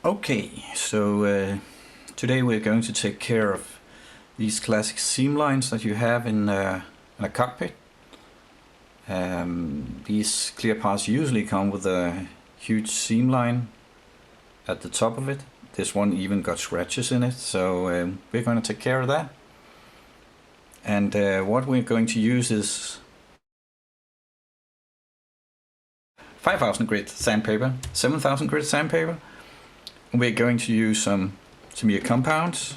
Okay, so today we're going to take care of these classic seam lines that you have in a cockpit. These clear parts usually come with a huge seam line at the top of it. This one even got scratches in it, so we're going to take care of that. And what we're going to use is 5000 grit sandpaper, 7000 grit sandpaper. We're going to use some mere compounds,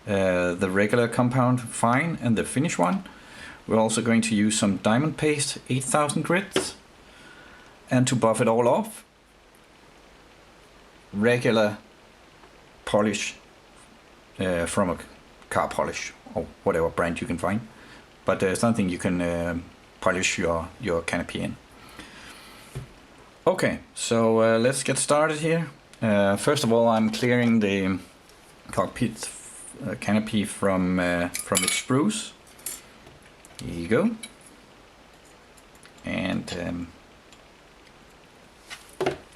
the regular compound fine and the finish one. We're also going to use some diamond paste, 8000 grit, and to buff it all off, regular polish from a car polish or whatever brand you can find, but something you can polish your canopy in. Okay, so let's get started here. First of all, I'm clearing the cockpit canopy from its sprues. Here you go. And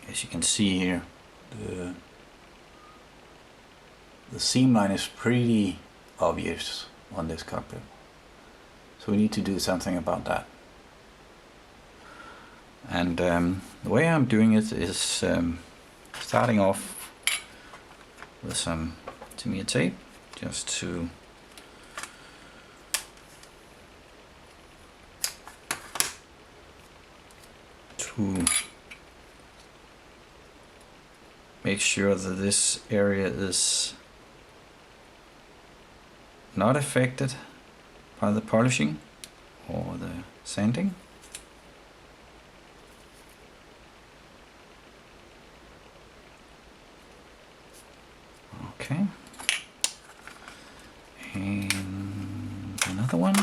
as you can see here, the seam line is pretty obvious on this cockpit. So we need to do something about that. And the way I'm doing it is starting off with some Tamiya tape, just to make sure that this area is not affected by the polishing or the sanding. Okay, and another one.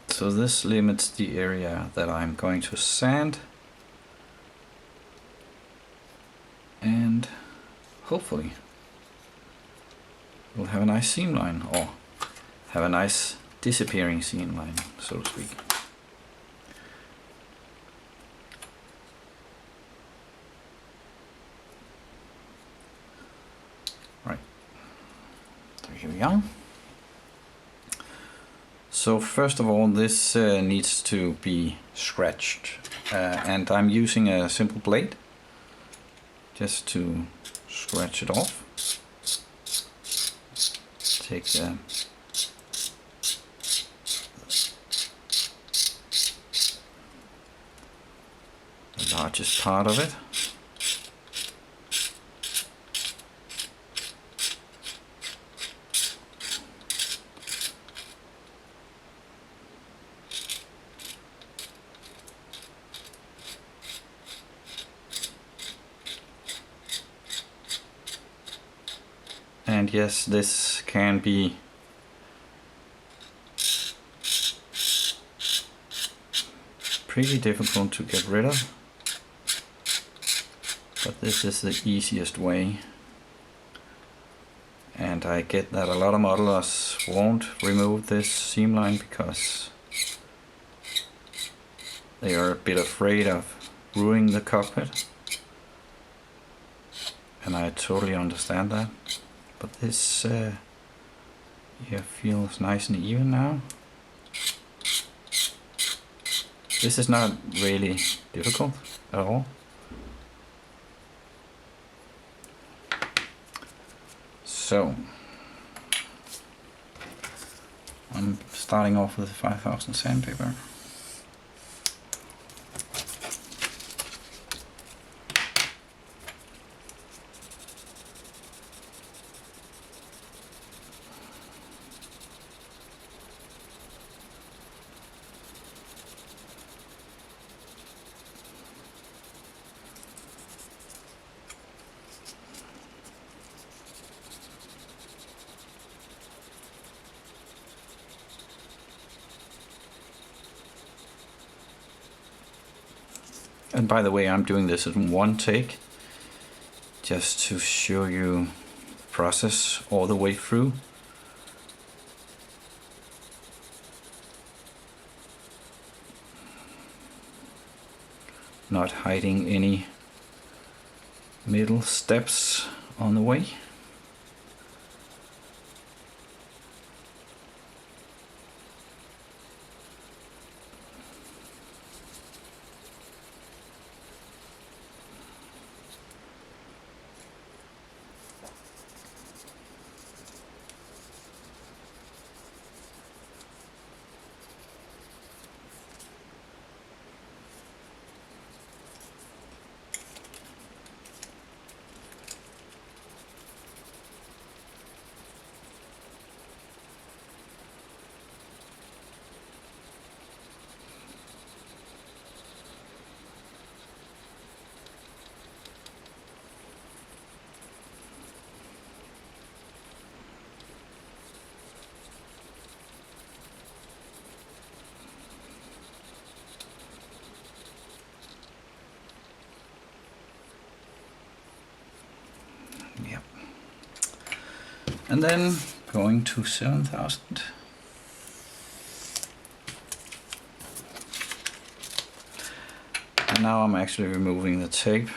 So this limits the area that I'm going to sand, and hopefully we'll have a nice seam line, or have a nice disappearing seam line, so to speak. Right, so here we are. So first of all, this needs to be scratched, and I'm using a simple blade just to scratch it off. Take the largest part of it. And yes, this can be pretty difficult to get rid of, but this is the easiest way. And I get that a lot of modelers won't remove this seam line because they are a bit afraid of ruining the cockpit, and I totally understand that. But this here feels nice and even now. This is not really difficult at all. So I'm starting off with 5000 sandpaper. And by the way, I'm doing this in one take, just to show you the process all the way through. not hiding any middle steps on the way. Yep. And then going to 7,000. And now I'm actually removing the tape.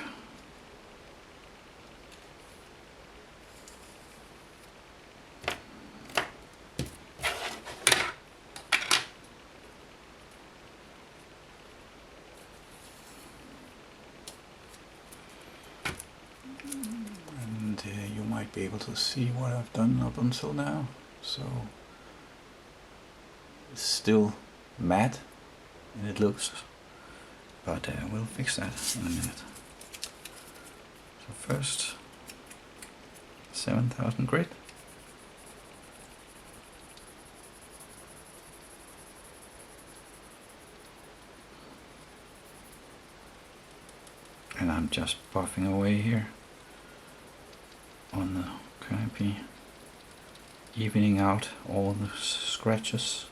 You might be able to see what I've done up until now. So it's still matte and it looks, but we'll fix that in a minute. So first 7,000 grit. And I'm just buffing away here on the canopy, evening out all the scratches.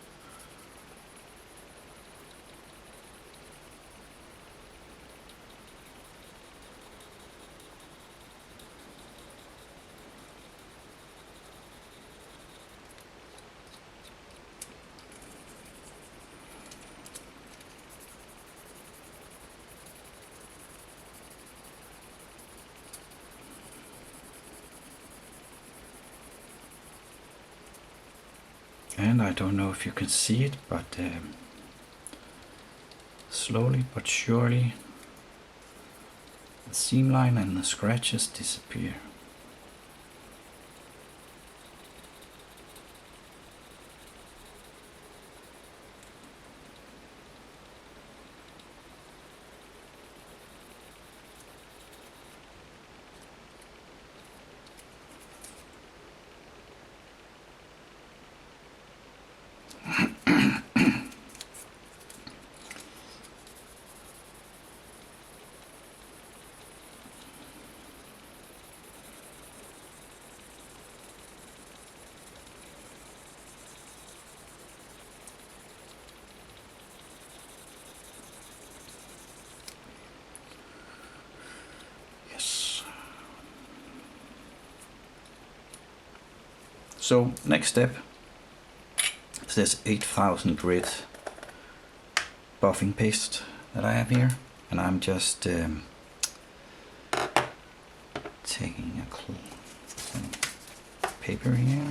And I don't know if you can see it, but slowly but surely the seam line and the scratches disappear. So next step is this 8,000 grit buffing paste that I have here, and I'm just taking some paper here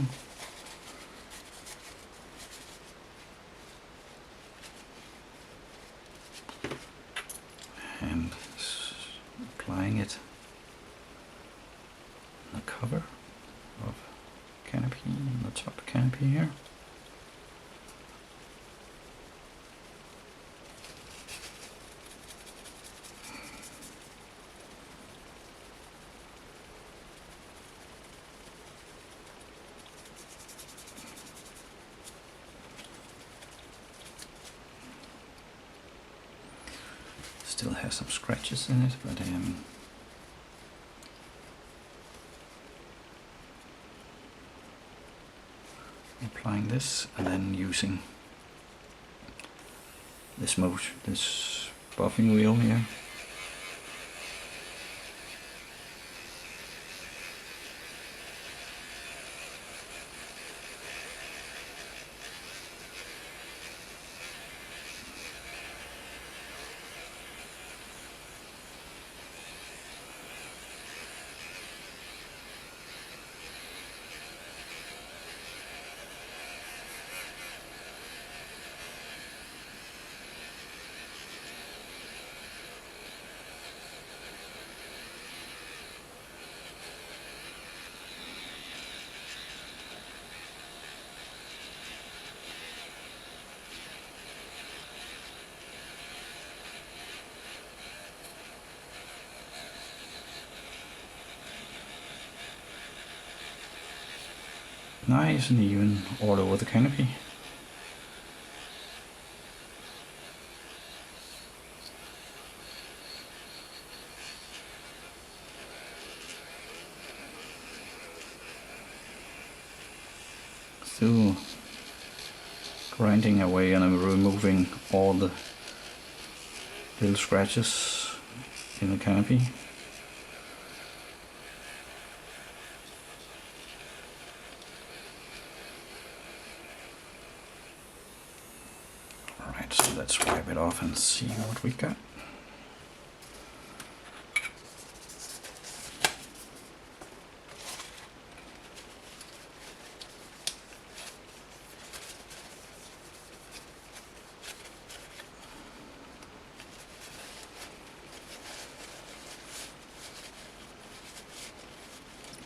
and applying it on the cover of Canopy, on the top canopy here. Still has some scratches in it, but applying this and then using this buffing wheel here. Nice and even all over the canopy. Still grinding away and I'm removing all the little scratches in the canopy. Alright, so let's wipe it off and see what we got.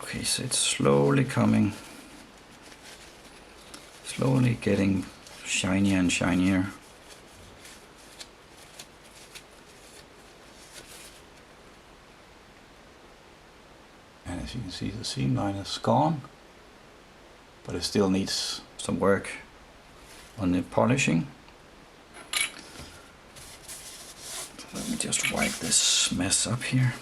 Okay, so it's slowly coming, slowly getting shinier and shinier. And as you can see, the seam line is gone, but it still needs some work on the polishing. So let me just wipe this mess up here.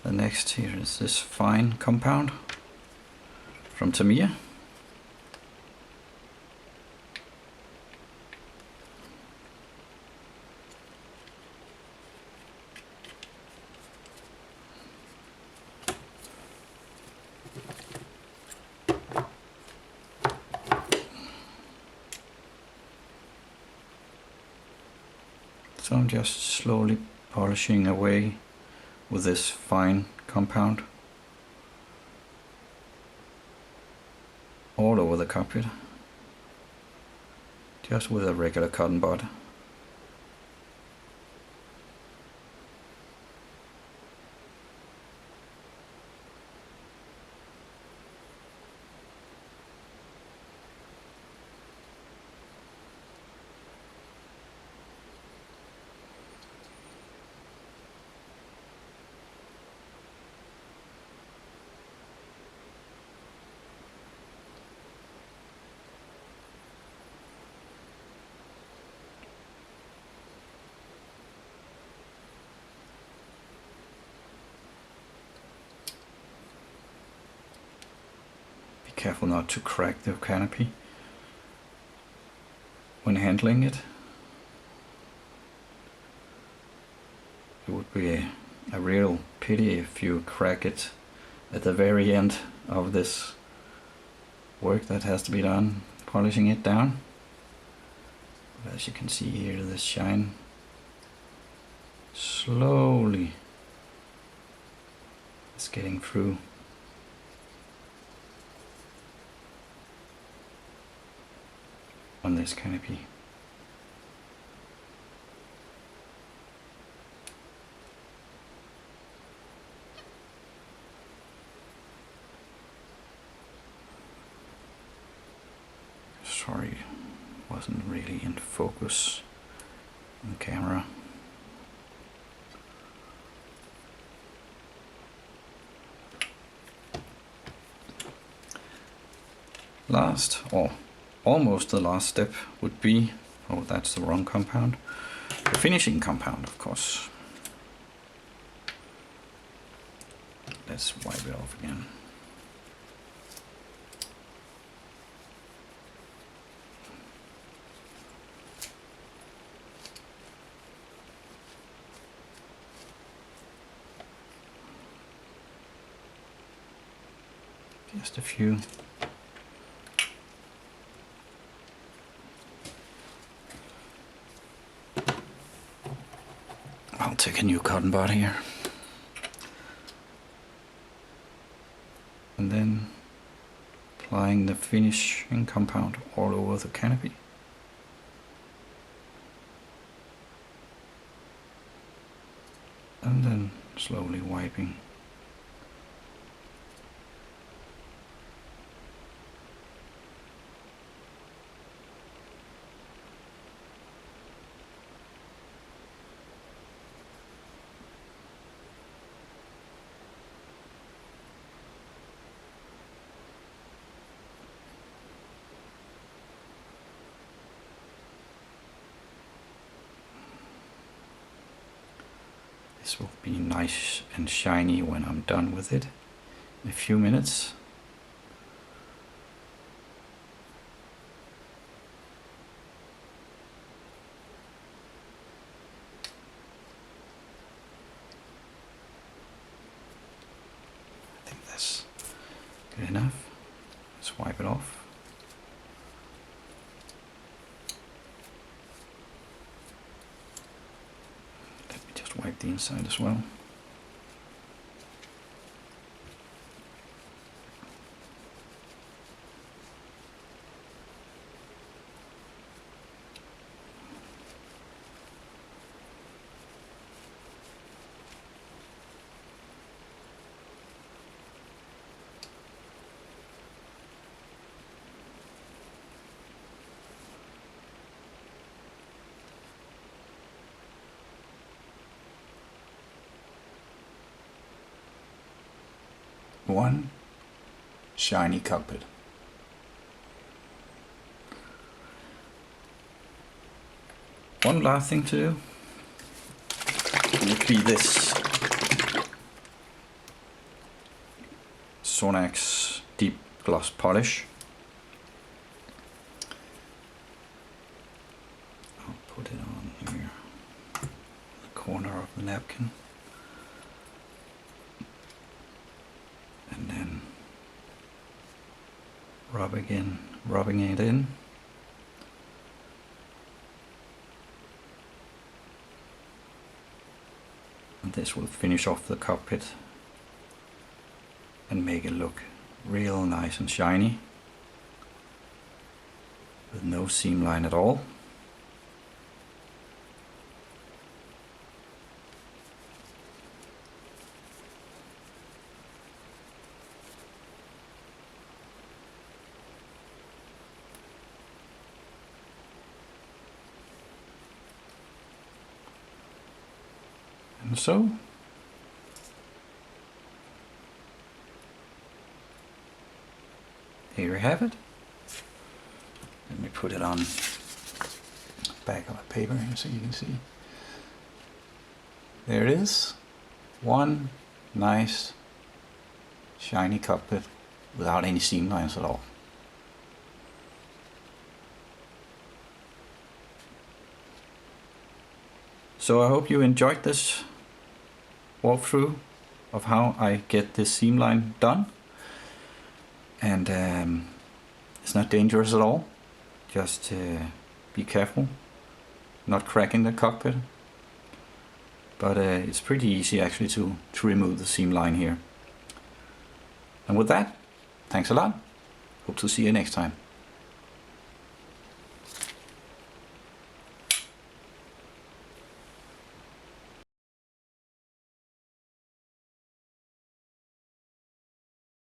The next here is this fine compound from Tamiya. So I'm just slowly polishing away with this fine compound all over the cockpit, just with a regular cotton bud. Careful not to crack the canopy when handling it. It would be a real pity if you crack it at the very end of this work that has to be done, polishing it down. But as you can see here, the shine slowly is getting through. On this canopy. Sorry, wasn't really in focus on the camera. Last, or almost the last step would be, oh that's the wrong compound, the finishing compound of course. Let's wipe it off again. Just a few. I'll take a new cotton bud here. And then applying the finishing compound all over the canopy. And then slowly wiping. This will be nice and shiny when I'm done with it in a few minutes. I think that's good enough. Let's wipe it off. Let me just wipe the inside as well. One shiny cockpit. One last thing to do would be this Sonax deep gloss polish. I'll put it on here, the corner of the napkin. And then rubbing it in. And this will finish off the cockpit and make it look real nice and shiny with no seam line at all. And so here we have it. Let me put it on the back of a paper here so you can see. There it is. One nice shiny cockpit without any seam lines at all. So I hope you enjoyed this walkthrough of how I get this seam line done. And it's not dangerous at all. Just be careful not cracking the cockpit. But it's pretty easy actually to remove the seam line here. And with that, thanks a lot. Hope to see you next time.